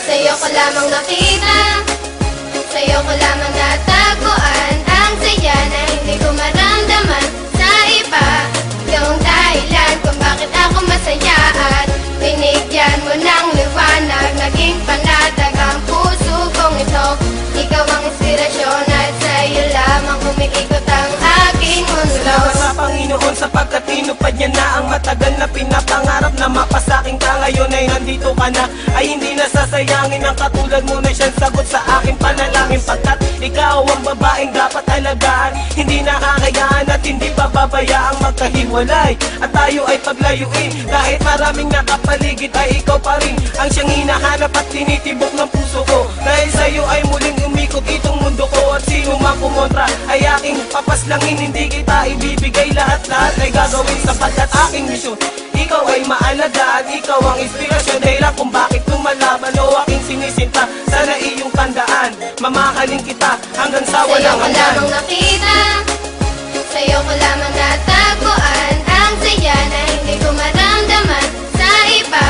Sa'yo ko lamang nakita, sa'yo ko lamang natagpuan ang saya na hindi ko maramdaman sa iba. Yung dahilan kung bakit ako masaya at binigyan mo ng liwanag, naging panatag ang puso kong ito. Ikaw ang inspirasyon at sa'yo lamang umiikot ang aking mundo. Salamat sa Panginoon sapagkat tinupad niya na ang matagal na pinapangarap na mapasaking ka. Ngayon ay nandito ka na, ay hindi nasasayangin ang katulad mo na siyang sagot sa aking panalangin. Pagkat ikaw ang babaeng dapat alagaan, hindi nakakayaan at hindi pababayaang magkahiwalay. At tayo ay paglayuin, kahit maraming nakapaligid ay ikaw pa rin ang siyang hinahanap at tinitibok ng puso ko. Dahil sa'yo ay muling umikot itong mundo ko, at sino man kumontra ay aking papaslangin. Hindi kita ibibigay, lahat-lahat ay gagawin sapagkat aking misyon. Ikaw ay maalaga at ikaw ang inspirasyon, dahilan kung bakit lumalaban o aking sinisinta. Sana iyong tandaan, mamahalin kita hanggang sa walang hanggan. Sa'yo ko lamang nakita, sa'yo ko lamang natagpuan ang saya na hindi ko maramdaman sa iba.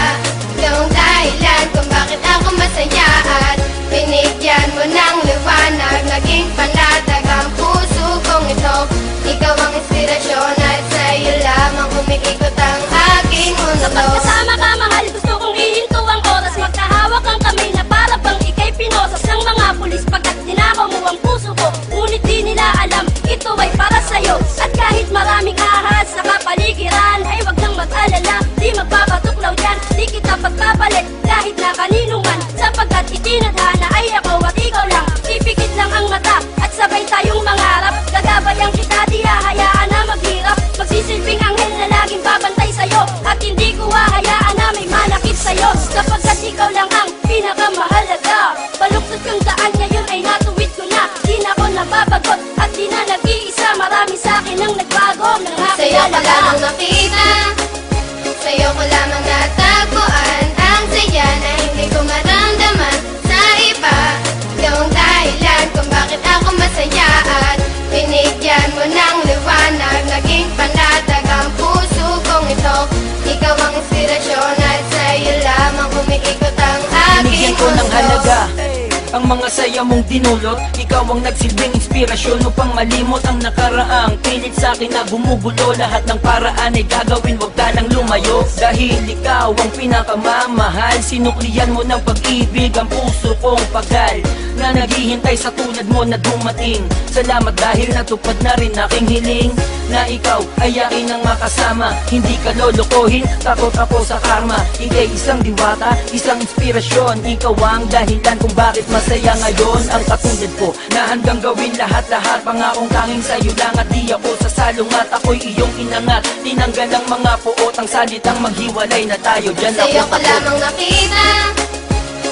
Yung dahilan kung bakit ako masaya at binigyan mo ng liwanag, naging panatag ang puso kong ito. Ikaw ang inspirasyon at sa'yo lamang umiikot ang aking mundo. Kapag kasama ka, mahal, gusto kong ihinto ang oras. Magkahawak ang kamay na para bang ika'y pinosas ng mga pulis. Pagkat dinakaw mo ang puso ko, ngunit di nila alam ito ay para sa'yo. At kahit maraming ahas sa kapaligiran, ay wag nang mag-alala, di magpapatuklaw yan. Di kita pagpapalit kahit na kanino man, sapagkat itinadhana ay ako at ikaw lang. Ipikit lang ang mata at sabay tayong mangarap. Gagabayan kita, di hahayaan na maghirap. Magsisilbing anghel na laging babantay sa'yo, at hindi ko hahayaan na may manakit sa'yo, sapagkat ikaw lang ang pinakamahalaga. Baluktot kang daan ngayon ay natuwid ko na, di na ako nababagot at di na nag-iisa. Marami sa'kin ang nagbago ng aking Sa'yo ko alaga. lamang nakita, sa'yo ko lamang natagpuan ang saya na hindi ko maramdaman sa iba. Yung dahilan kung bakit ako masaya at binigyan mo ng liwanag, naging panatag ang puso kong ito. Ikaw ang inspirasyon at sa'yo lamang umiikot ang aking Binigyan ko ng mundo. halaga ang mga saya mong dinulot. Ikaw ang nagsilbing inspirasyon upang malimot ang nakaraang pilit sa akin na gumugulo. Lahat ng paraan ay gagawin, wag ka nang lumayo. Dahil ikaw ang pinakamamahal, sinuklian mo ng pag-ibig ang puso kong pagal na naghihintay sa tulad mo na dumating. Salamat dahil natupad na rin aking hiling na ikaw ay akin ang makasama. Hindi ka lolokohin, takot ako sa karma. Ika'y isang diwata, isang inspirasyon. Ikaw ang dahilan kung bakit masaya ngayon ang katulad ko, na handang gawin lahat-lahat. Pangakong tanging sa'yo lang at di ako sasalungat. Ako'y iyong inangat, tinanggal ang mga puot, ang salitang maghiwalay na tayo. Diyan ako Sa'yo ko takot. lamang nakita,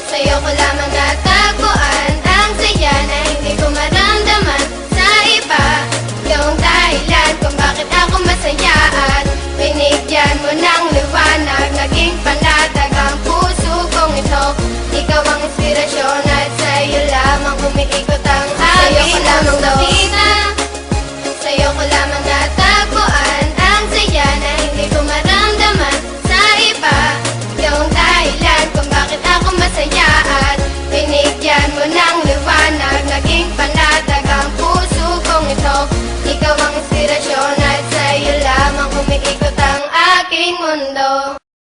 sa'yo ko lamang natagpuan ang saya na hindi ko maramdaman sa iba. Yung dahilan kung bakit ako masaya at binigyan mo ng liwanag, naging panatag ang puso kong ito. Ikaw ang inspirasyon at sa'yo lamang umiikot ang aking mundo. Sa'yo ko lamang nakita, sa'yo ko lamang natagpuan ang saya na hindi ko maramdaman sa iba. Yung dahilan kung bakit ako masaya at binigyan mo ng liwanag, naging panatag ang puso kong ito. Ikaw ang inspirasyon at sa'yo lamang umiikot ang aking mundo.